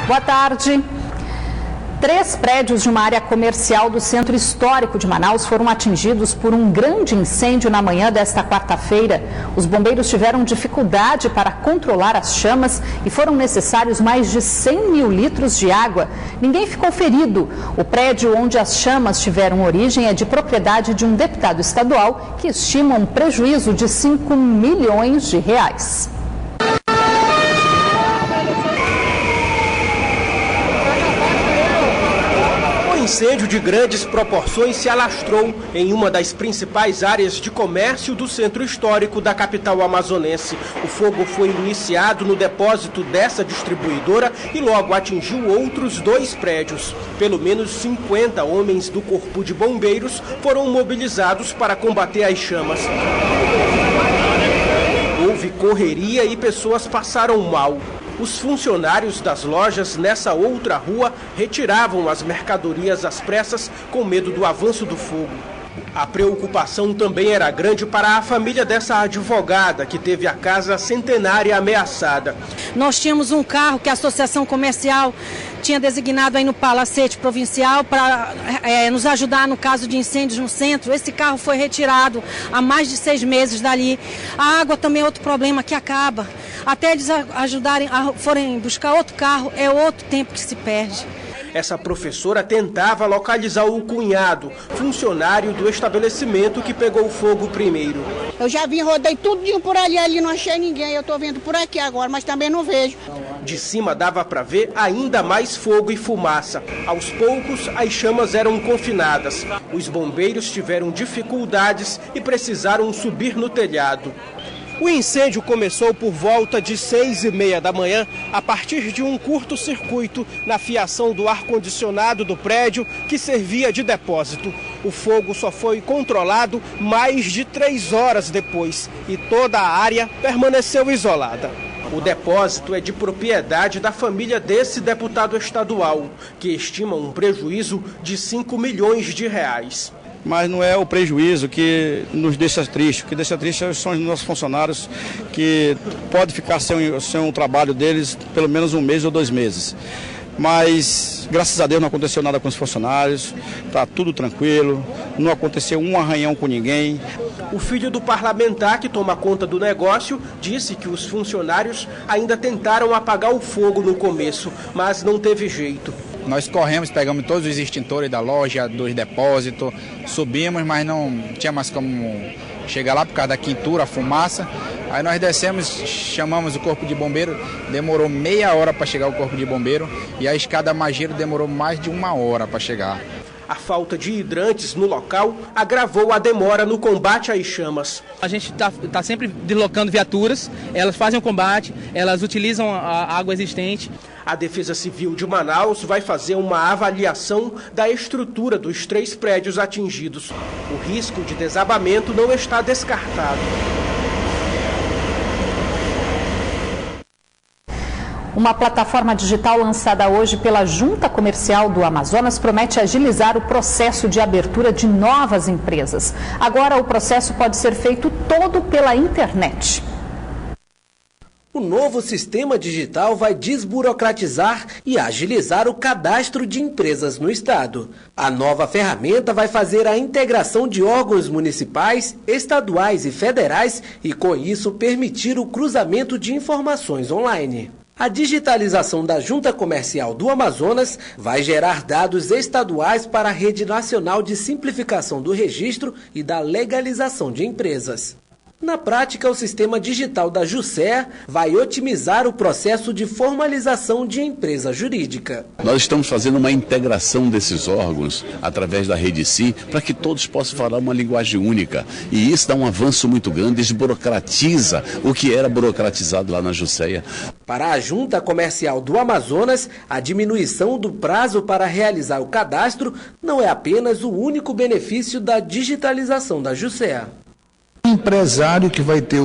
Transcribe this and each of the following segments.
Boa tarde. 3 prédios de uma área comercial do Centro Histórico de Manaus foram atingidos por um grande incêndio na manhã desta quarta-feira. Os bombeiros tiveram dificuldade para controlar as chamas e foram necessários mais de 100 mil litros de água. Ninguém ficou ferido. O prédio onde as chamas tiveram origem é de propriedade de um deputado estadual que estima um prejuízo de 5 milhões de reais. Um incêndio de grandes proporções se alastrou em uma das principais áreas de comércio do centro histórico da capital amazonense. O fogo foi iniciado no depósito dessa distribuidora e logo atingiu outros 2 prédios. Pelo menos 50 homens do Corpo de Bombeiros foram mobilizados para combater as chamas. Houve correria e pessoas passaram mal. Os funcionários das lojas nessa outra rua retiravam as mercadorias às pressas com medo do avanço do fogo. A preocupação também era grande para a família dessa advogada que teve a casa centenária ameaçada. Nós tínhamos um carro que a Associação Comercial tinha designado aí no Palacete Provincial para nos ajudar no caso de incêndios no centro. Esse carro foi retirado há mais de 6 meses dali. A água também é outro problema que acaba. Até eles ajudarem, forem buscar outro carro, é outro tempo que se perde. Essa professora tentava localizar o cunhado, funcionário do estabelecimento que pegou fogo primeiro. Eu já vim, rodei tudinho por ali não achei ninguém. Eu estou vendo por aqui agora, mas também não vejo. De cima dava para ver ainda mais fogo e fumaça. Aos poucos, as chamas eram confinadas. Os bombeiros tiveram dificuldades e precisaram subir no telhado. O incêndio começou por volta de 6h30 da manhã, a partir de um curto-circuito na fiação do ar-condicionado do prédio que servia de depósito. O fogo só foi controlado mais de 3 horas depois e toda a área permaneceu isolada. O depósito é de propriedade da família desse deputado estadual, que estima um prejuízo de 5 milhões de reais. Mas não é o prejuízo que nos deixa triste. O que deixa triste são os nossos funcionários, que pode ficar sem o trabalho deles pelo menos 1 mês ou 2 meses. Mas, graças a Deus, não aconteceu nada com os funcionários, está tudo tranquilo, não aconteceu um arranhão com ninguém. O filho do parlamentar que toma conta do negócio disse que os funcionários ainda tentaram apagar o fogo no começo, mas não teve jeito. Nós corremos, pegamos todos os extintores da loja, dos depósitos, subimos, mas não tinha mais como chegar lá por causa da quintura, a fumaça. Aí nós descemos, chamamos o corpo de bombeiro, demorou meia hora para chegar o corpo de bombeiro e a escada Mageiro demorou mais de 1 hora para chegar. A falta de hidrantes no local agravou a demora no combate às chamas. A gente está sempre deslocando viaturas, elas fazem o combate, elas utilizam a água existente. A Defesa Civil de Manaus vai fazer uma avaliação da estrutura dos 3 prédios atingidos. O risco de desabamento não está descartado. Uma plataforma digital lançada hoje pela Junta Comercial do Amazonas promete agilizar o processo de abertura de novas empresas. Agora o processo pode ser feito todo pela internet. O novo sistema digital vai desburocratizar e agilizar o cadastro de empresas no estado. A nova ferramenta vai fazer a integração de órgãos municipais, estaduais e federais e, com isso, permitir o cruzamento de informações online. A digitalização da Junta Comercial do Amazonas vai gerar dados estaduais para a Rede Nacional de Simplificação do Registro e da Legalização de Empresas. Na prática, o sistema digital da JUSEA vai otimizar o processo de formalização de empresa jurídica. Nós estamos fazendo uma integração desses órgãos através da Rede Sim para que todos possam falar uma linguagem única. E isso dá um avanço muito grande, desburocratiza o que era burocratizado lá na JUSEA. Para a Junta Comercial do Amazonas, a diminuição do prazo para realizar o cadastro não é apenas o único benefício da digitalização da JUSEA. Empresário que vai ter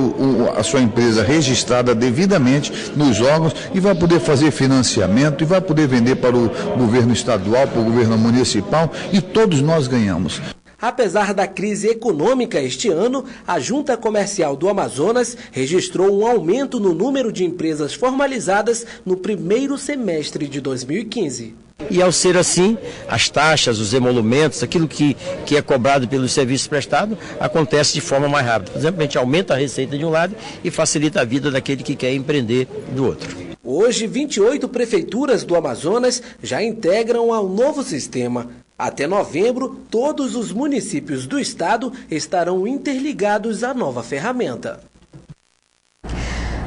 a sua empresa registrada devidamente nos órgãos e vai poder fazer financiamento e vai poder vender para o governo estadual, para o governo municipal e todos nós ganhamos. Apesar da crise econômica este ano, a Junta Comercial do Amazonas registrou um aumento no número de empresas formalizadas no primeiro semestre de 2015. E ao ser assim, as taxas, os emolumentos, aquilo que é cobrado pelos serviços prestados, acontece de forma mais rápida. Por exemplo, a gente aumenta a receita de um lado e facilita a vida daquele que quer empreender do outro. Hoje, 28 prefeituras do Amazonas já integram ao novo sistema. Até novembro, todos os municípios do estado estarão interligados à nova ferramenta.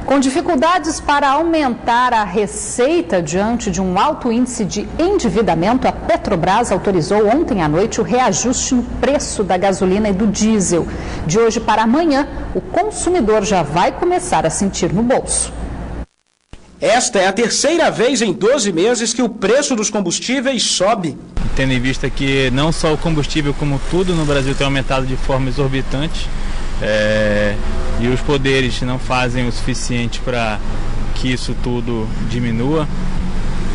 Com dificuldades para aumentar a receita diante de um alto índice de endividamento, a Petrobras autorizou ontem à noite o reajuste no preço da gasolina e do diesel. De hoje para amanhã, o consumidor já vai começar a sentir no bolso. Esta é a terceira vez em 12 meses que o preço dos combustíveis sobe. Tendo em vista que não só o combustível, como tudo no Brasil tem aumentado de forma exorbitante, e os poderes não fazem o suficiente para que isso tudo diminua,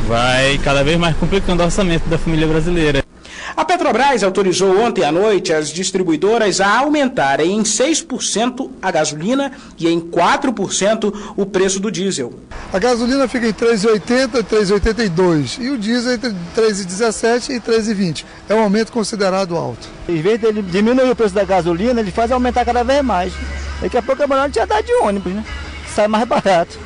vai cada vez mais complicando o orçamento da família brasileira. A Petrobras autorizou ontem à noite as distribuidoras a aumentarem em 6% a gasolina e em 4% o preço do diesel. A gasolina fica em 3,80 e 3,82 e o diesel entre 3,17 e 3,20. É um aumento considerado alto. Em vez dele diminuir o preço da gasolina, ele faz aumentar cada vez mais. Daqui a pouco a mulher tinha dado de ônibus, né? Sai mais barato.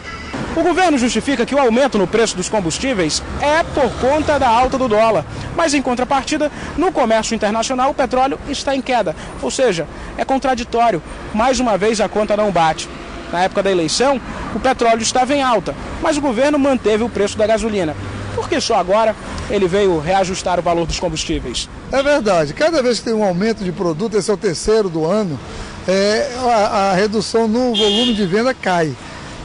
O governo justifica que o aumento no preço dos combustíveis é por conta da alta do dólar. Mas, em contrapartida, no comércio internacional, o petróleo está em queda. Ou seja, é contraditório. Mais uma vez, a conta não bate. Na época da eleição, o petróleo estava em alta, mas o governo manteve o preço da gasolina. Por que só agora ele veio reajustar o valor dos combustíveis? É verdade. Cada vez que tem um aumento de produto, esse é o terceiro do ano, a redução no volume de venda cai.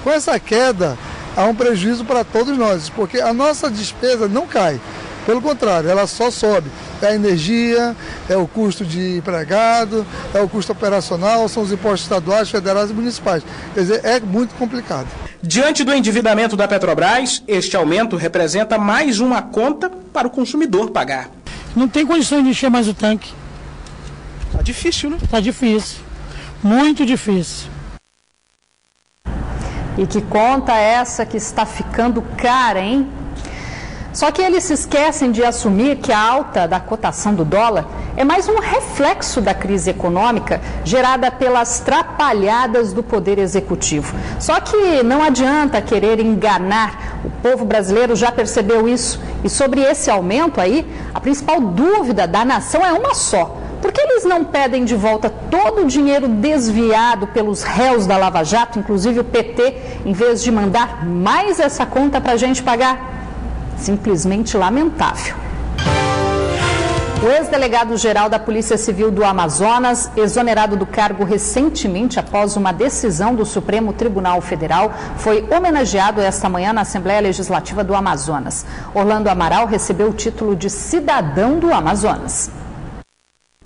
Com essa queda, há um prejuízo para todos nós, porque a nossa despesa não cai. Pelo contrário, ela só sobe. É a energia, é o custo de empregado, é o custo operacional, são os impostos estaduais, federais e municipais. Quer dizer, é muito complicado. Diante do endividamento da Petrobras, este aumento representa mais uma conta para o consumidor pagar. Não tem condições de encher mais o tanque. Tá difícil, né? Tá difícil. Muito difícil. E que conta é essa que está ficando cara, hein? Só que eles se esquecem de assumir que a alta da cotação do dólar é mais um reflexo da crise econômica gerada pelas trapalhadas do Poder Executivo. Só que não adianta querer enganar. O povo brasileiro já percebeu isso. E sobre esse aumento aí, a principal dúvida da nação é uma só. Por que eles não pedem de volta todo o dinheiro desviado pelos réus da Lava Jato, inclusive o PT, em vez de mandar mais essa conta para a gente pagar? Simplesmente lamentável. O ex-delegado-geral da Polícia Civil do Amazonas, exonerado do cargo recentemente após uma decisão do Supremo Tribunal Federal, foi homenageado esta manhã na Assembleia Legislativa do Amazonas. Orlando Amaral recebeu o título de cidadão do Amazonas.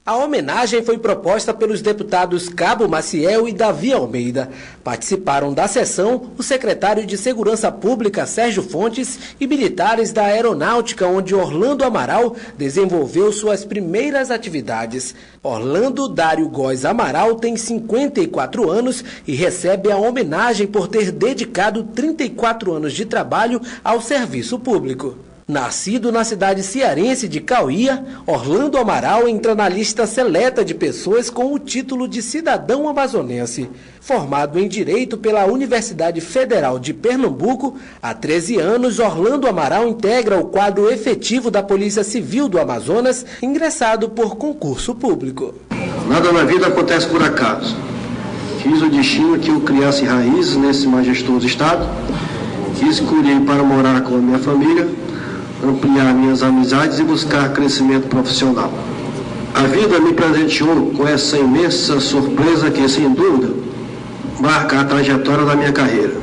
A homenagem foi proposta pelos deputados Cabo Maciel e Davi Almeida. Participaram da sessão o secretário de Segurança Pública, Sérgio Fontes, e militares da Aeronáutica, onde Orlando Amaral desenvolveu suas primeiras atividades. Orlando Dário Góes Amaral tem 54 anos e recebe a homenagem por ter dedicado 34 anos de trabalho ao serviço público. Nascido na cidade cearense de Cauía, Orlando Amaral entra na lista seleta de pessoas com o título de cidadão amazonense. Formado em Direito pela Universidade Federal de Pernambuco, há 13 anos Orlando Amaral integra o quadro efetivo da Polícia Civil do Amazonas, ingressado por concurso público. Nada na vida acontece por acaso. Fiz o destino que eu criasse raízes nesse majestoso estado, que escolhi para morar com a minha família, ampliar minhas amizades e buscar crescimento profissional. A vida me presenteou com essa imensa surpresa que, sem dúvida, marca a trajetória da minha carreira.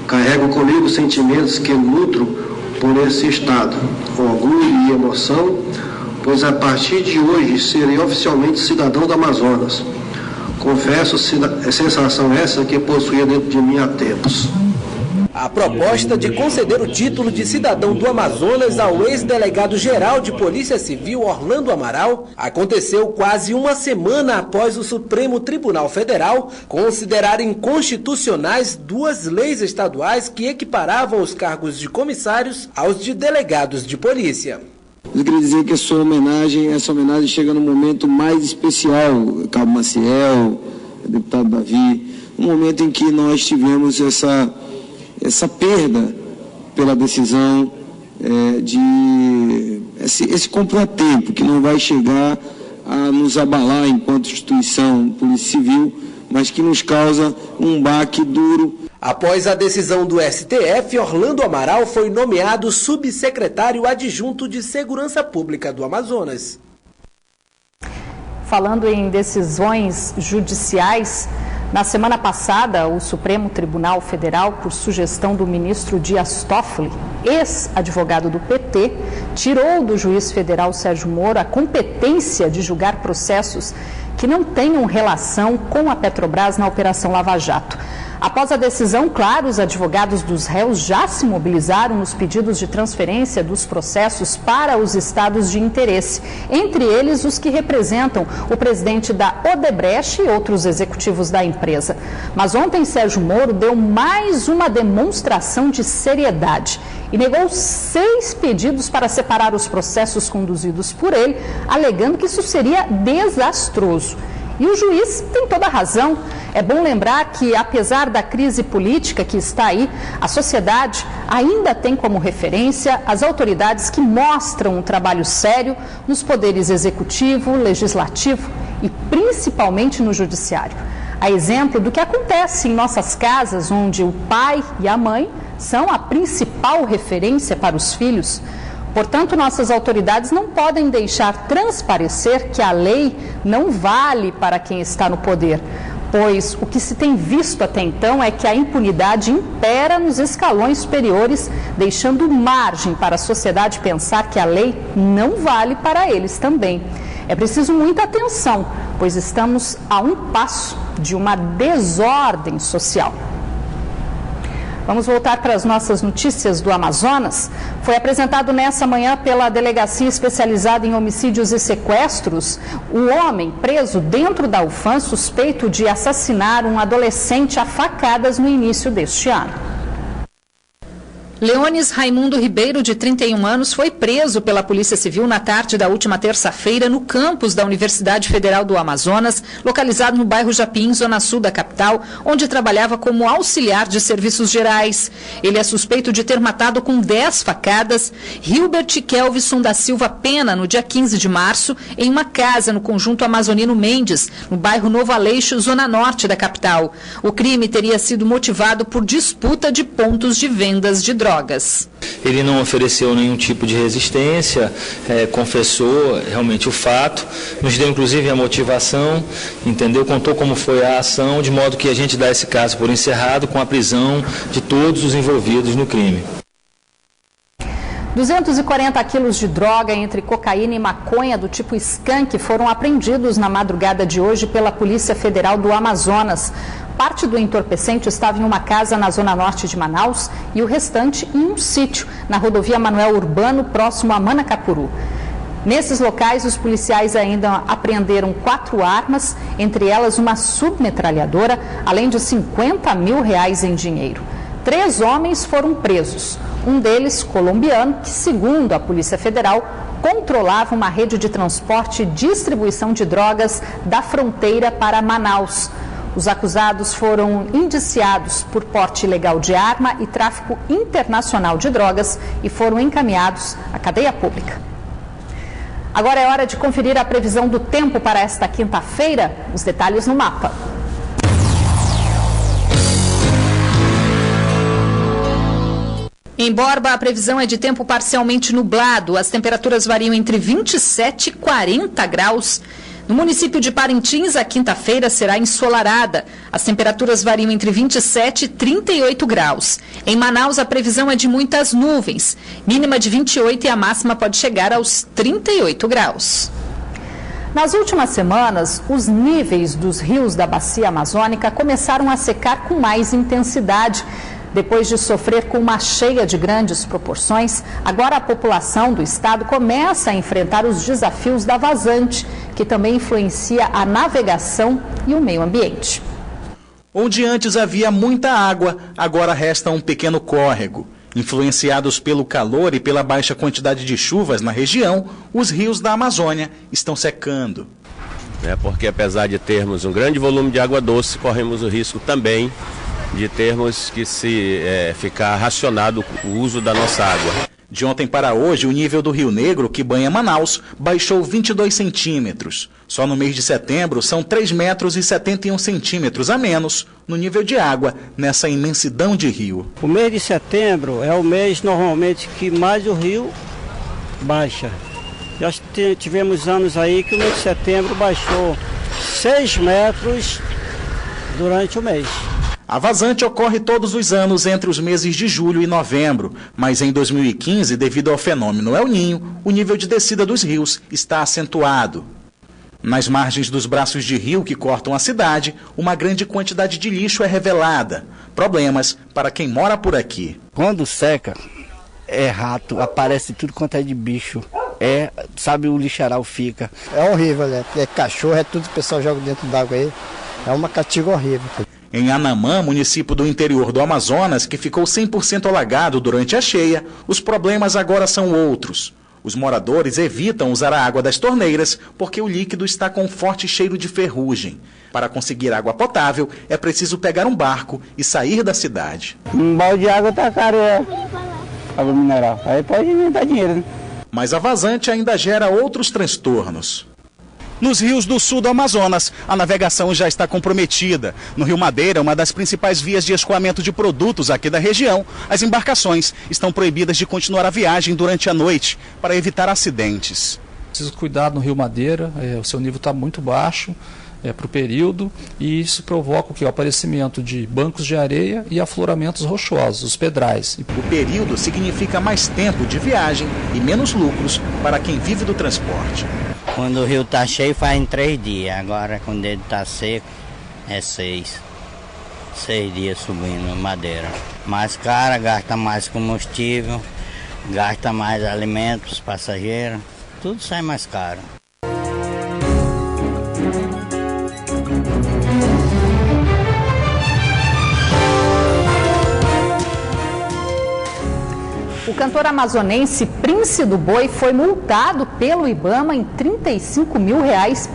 Carrego comigo sentimentos que nutro por esse estado, orgulho e emoção, pois a partir de hoje serei oficialmente cidadão do Amazonas. Confesso, sensação essa que possuía dentro de mim há tempos. A proposta de conceder o título de cidadão do Amazonas ao ex-delegado-geral de Polícia Civil Orlando Amaral aconteceu quase uma semana após o Supremo Tribunal Federal considerar inconstitucionais duas leis estaduais que equiparavam os cargos de comissários aos de delegados de polícia. Eu queria dizer que essa homenagem chega num momento mais especial, Cabo Maciel, deputado Davi, um momento em que nós tivemos essa perda pela decisão esse contratempo que não vai chegar a nos abalar enquanto instituição Polícia Civil, mas que nos causa um baque duro. Após a decisão do STF, Orlando Amaral foi nomeado subsecretário adjunto de Segurança Pública do Amazonas. Falando em decisões judiciais, na semana passada, o Supremo Tribunal Federal, por sugestão do ministro Dias Toffoli, ex-advogado do PT, tirou do juiz federal Sérgio Moro a competência de julgar processos que não tenham relação com a Petrobras na Operação Lava Jato. Após a decisão, claro, os advogados dos réus já se mobilizaram nos pedidos de transferência dos processos para os estados de interesse, entre eles os que representam o presidente da Odebrecht e outros executivos da empresa. Mas ontem Sérgio Moro deu mais uma demonstração de seriedade e negou 6 pedidos para separar os processos conduzidos por ele, alegando que isso seria desastroso. E o juiz tem toda a razão. É bom lembrar que, apesar da crise política que está aí, a sociedade ainda tem como referência as autoridades que mostram um trabalho sério nos poderes executivo, legislativo e principalmente no judiciário. A exemplo do que acontece em nossas casas, onde o pai e a mãe são a principal referência para os filhos. Portanto, nossas autoridades não podem deixar transparecer que a lei não vale para quem está no poder, pois o que se tem visto até então é que a impunidade impera nos escalões superiores, deixando margem para a sociedade pensar que a lei não vale para eles também. É preciso muita atenção, pois estamos a um passo de uma desordem social. Vamos voltar para as nossas notícias do Amazonas. Foi apresentado nessa manhã pela Delegacia Especializada em Homicídios e Sequestros o homem preso dentro da UFAM suspeito de assassinar um adolescente a facadas no início deste ano. Leones Raimundo Ribeiro, de 31 anos, foi preso pela Polícia Civil na tarde da última terça-feira no campus da Universidade Federal do Amazonas, localizado no bairro Japim, zona sul da capital, onde trabalhava como auxiliar de serviços gerais. Ele é suspeito de ter matado com 10 facadas Hilbert Kelvison da Silva Pena no dia 15 de março, em uma casa no conjunto Amazonino Mendes, no bairro Novo Aleixo, zona norte da capital. O crime teria sido motivado por disputa de pontos de vendas de drogas. Ele não ofereceu nenhum tipo de resistência, confessou realmente o fato, nos deu inclusive a motivação, entendeu? Contou como foi a ação, de modo que a gente dá esse caso por encerrado com a prisão de todos os envolvidos no crime. 240 quilos de droga entre cocaína e maconha do tipo skunk foram apreendidos na madrugada de hoje pela Polícia Federal do Amazonas. Parte do entorpecente estava em uma casa na zona norte de Manaus e o restante em um sítio na rodovia Manuel Urbano, próximo a Manacapuru. Nesses locais, os policiais ainda apreenderam 4 armas, entre elas uma submetralhadora, além de R$50 mil em dinheiro. 3 homens foram presos, um deles colombiano, que, segundo a Polícia Federal, controlava uma rede de transporte e distribuição de drogas da fronteira para Manaus. Os acusados foram indiciados por porte ilegal de arma e tráfico internacional de drogas e foram encaminhados à cadeia pública. Agora é hora de conferir a previsão do tempo para esta quinta-feira. Os detalhes no mapa. Em Borba, a previsão é de tempo parcialmente nublado. As temperaturas variam entre 27 e 40 graus. No município de Parintins, a quinta-feira será ensolarada. As temperaturas variam entre 27 e 38 graus. Em Manaus, a previsão é de muitas nuvens, mínima de 28 e a máxima pode chegar aos 38 graus. Nas últimas semanas, os níveis dos rios da bacia amazônica começaram a secar com mais intensidade. Depois de sofrer com uma cheia de grandes proporções, agora a população do estado começa a enfrentar os desafios da vazante, que também influencia a navegação e o meio ambiente. Onde antes havia muita água, agora resta um pequeno córrego. Influenciados pelo calor e pela baixa quantidade de chuvas na região, os rios da Amazônia estão secando. Porque apesar de termos um grande volume de água doce, corremos o risco também de termos que ficar racionado o uso da nossa água. De ontem para hoje, o nível do Rio Negro, que banha Manaus, baixou 22 centímetros. Só no mês de setembro são 3,71 metros a menos no nível de água nessa imensidão de rio. O mês de setembro é o mês normalmente que mais o rio baixa. Já tivemos anos aí que o mês de setembro baixou 6 metros durante o mês. A vazante ocorre todos os anos entre os meses de julho e novembro, mas em 2015, devido ao fenômeno El Ninho, o nível de descida dos rios está acentuado. Nas margens dos braços de rio que cortam a cidade, uma grande quantidade de lixo é revelada. Problemas para quem mora por aqui. Quando seca, é rato, aparece tudo quanto é de bicho. Sabe, o lixaral fica. É horrível, né? É cachorro, é tudo que o pessoal joga dentro d'água aí. É uma castigo horrível. Em Anamã, município do interior do Amazonas, que ficou 100% alagado durante a cheia, os problemas agora são outros. Os moradores evitam usar a água das torneiras porque o líquido está com forte cheiro de ferrugem. Para conseguir água potável, é preciso pegar um barco e sair da cidade. Um balde de água tá caro, água mineral. Aí pode inventar dinheiro, né? Mas a vazante ainda gera outros transtornos. Nos rios do sul do Amazonas, a navegação já está comprometida. No Rio Madeira, uma das principais vias de escoamento de produtos aqui da região, as embarcações estão proibidas de continuar a viagem durante a noite para evitar acidentes. Preciso cuidar no Rio Madeira, o seu nível está muito baixo para o período, e isso provoca o aparecimento de bancos de areia e afloramentos rochosos, os pedrais. O período significa mais tempo de viagem e menos lucros para quem vive do transporte. Quando o rio está cheio faz em 3 dias, agora quando ele está seco é 6 dias subindo madeira. Mais cara, gasta mais combustível, gasta mais alimentos, passageiros, tudo sai mais caro. O cantor amazonense Prince do Boi foi multado pelo IBAMA em R$35 mil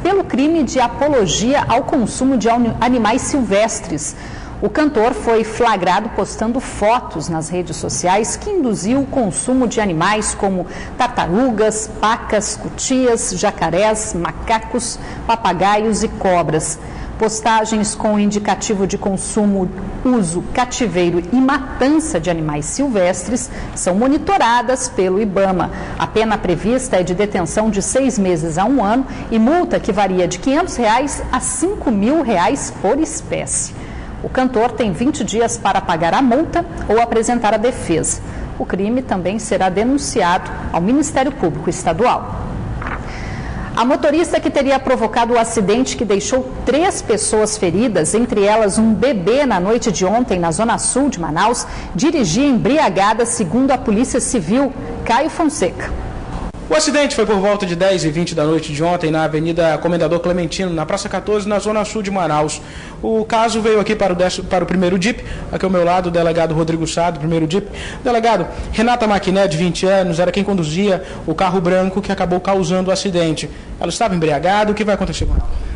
pelo crime de apologia ao consumo de animais silvestres. O cantor foi flagrado postando fotos nas redes sociais que induziu o consumo de animais como tartarugas, pacas, cutias, jacarés, macacos, papagaios e cobras. Postagens com indicativo de consumo, uso, cativeiro e matança de animais silvestres são monitoradas pelo IBAMA. A pena prevista é de detenção de 6 meses a 1 ano e multa que varia de R$500 a R$5 mil por espécie. O cantor tem 20 dias para pagar a multa ou apresentar a defesa. O crime também será denunciado ao Ministério Público Estadual. A motorista que teria provocado o acidente que deixou 3 pessoas feridas, entre elas um bebê na noite de ontem na zona sul de Manaus, dirigia embriagada, segundo a Polícia Civil. Caio Fonseca. O acidente foi por volta de 10h20 da noite de ontem na Avenida Comendador Clementino, na Praça 14, na zona sul de Manaus. O caso veio aqui para o primeiro DIP, aqui ao meu lado, o delegado Rodrigo Sá, do primeiro DIP. Delegado, Renata Maquiné, de 20 anos, era quem conduzia o carro branco que acabou causando o acidente. Ela estava embriagada, o que vai acontecer com ela?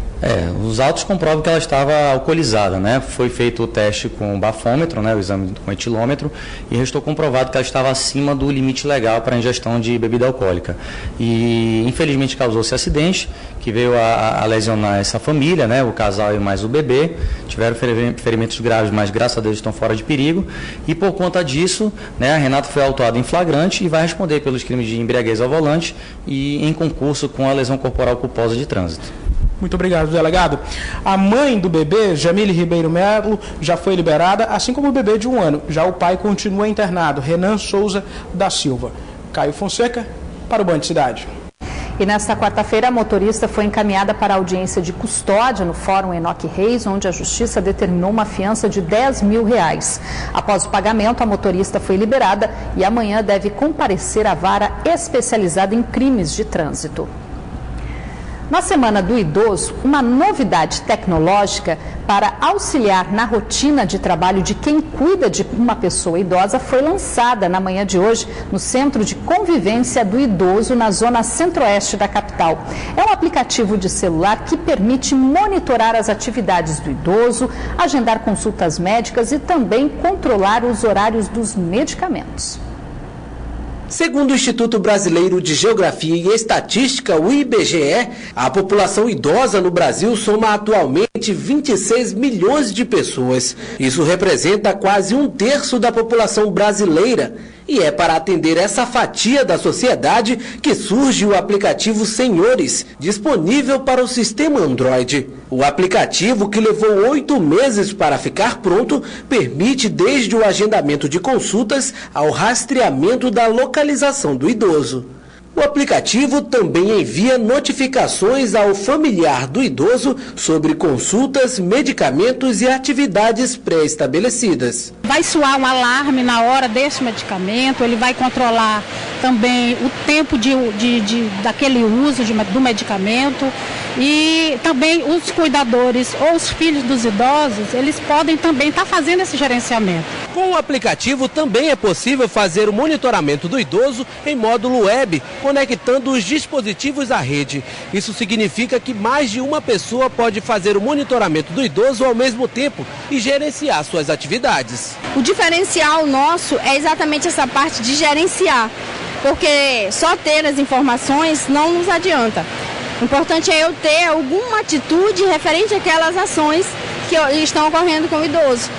Os autos comprovam que ela estava alcoolizada, né? Foi feito o teste com o bafômetro, né? O exame com etilômetro, e restou comprovado que ela estava acima do limite legal para a ingestão de bebida alcoólica. E infelizmente causou-se acidente, que veio a lesionar essa família, né? O casal e mais o bebê. Tiveram ferimentos graves, mas graças a Deus estão fora de perigo. E por conta disso, né, a Renata foi autuada em flagrante e vai responder pelos crimes de embriaguez ao volante e em concurso com a lesão corporal culposa de trânsito. Muito obrigado, delegado. A mãe do bebê, Jamile Ribeiro Melo, já foi liberada, assim como o bebê de 1 ano. Já o pai continua internado, Renan Souza da Silva. Caio Fonseca, para o Band Cidade. E nesta quarta-feira, a motorista foi encaminhada para a audiência de custódia no Fórum Enoque Reis, onde a Justiça determinou uma fiança de R$10 mil. Após o pagamento, a motorista foi liberada e amanhã deve comparecer à vara especializada em crimes de trânsito. Na Semana do Idoso, uma novidade tecnológica para auxiliar na rotina de trabalho de quem cuida de uma pessoa idosa foi lançada na manhã de hoje no Centro de Convivência do Idoso, na zona centro-oeste da capital. É um aplicativo de celular que permite monitorar as atividades do idoso, agendar consultas médicas e também controlar os horários dos medicamentos. Segundo o Instituto Brasileiro de Geografia e Estatística, o IBGE, a população idosa no Brasil soma atualmente 26 milhões de pessoas. Isso representa quase 1/3 da população brasileira. E é para atender essa fatia da sociedade que surge o aplicativo Senhores, disponível para o sistema Android. O aplicativo, que levou 8 meses para ficar pronto, permite desde o agendamento de consultas ao rastreamento da localização do idoso. O aplicativo também envia notificações ao familiar do idoso sobre consultas, medicamentos e atividades pré-estabelecidas. Vai soar um alarme na hora desse medicamento, ele vai controlar também o tempo daquele uso do medicamento e também os cuidadores ou os filhos dos idosos, eles podem também estar fazendo esse gerenciamento. Com o aplicativo também é possível fazer o monitoramento do idoso em módulo web, conectando os dispositivos à rede. Isso significa que mais de uma pessoa pode fazer o monitoramento do idoso ao mesmo tempo e gerenciar suas atividades. O diferencial nosso é exatamente essa parte de gerenciar, porque só ter as informações não nos adianta. O importante é eu ter alguma atitude referente àquelas ações que estão ocorrendo com o idoso.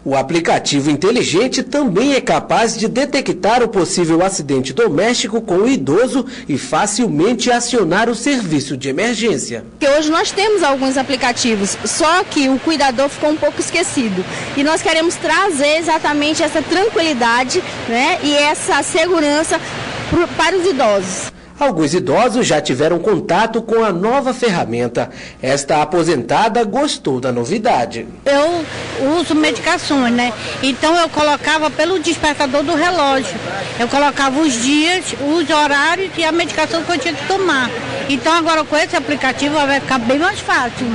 O aplicativo inteligente também é capaz de detectar o possível acidente doméstico com o idoso e facilmente acionar o serviço de emergência. Porque hoje nós temos alguns aplicativos, só que o cuidador ficou um pouco esquecido. E nós queremos trazer exatamente essa tranquilidade, né, e essa segurança para os idosos. Alguns idosos já tiveram contato com a nova ferramenta. Esta aposentada gostou da novidade. Eu uso medicações, né? Então eu colocava pelo despertador do relógio. Eu colocava os dias, os horários e a medicação que eu tinha que tomar. Então agora com esse aplicativo vai ficar bem mais fácil.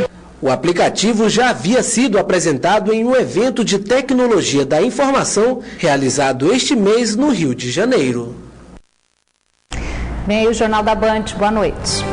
O aplicativo já havia sido apresentado em um evento de tecnologia da informação realizado este mês no Rio de Janeiro. Vem aí o Jornal da Band. Boa noite.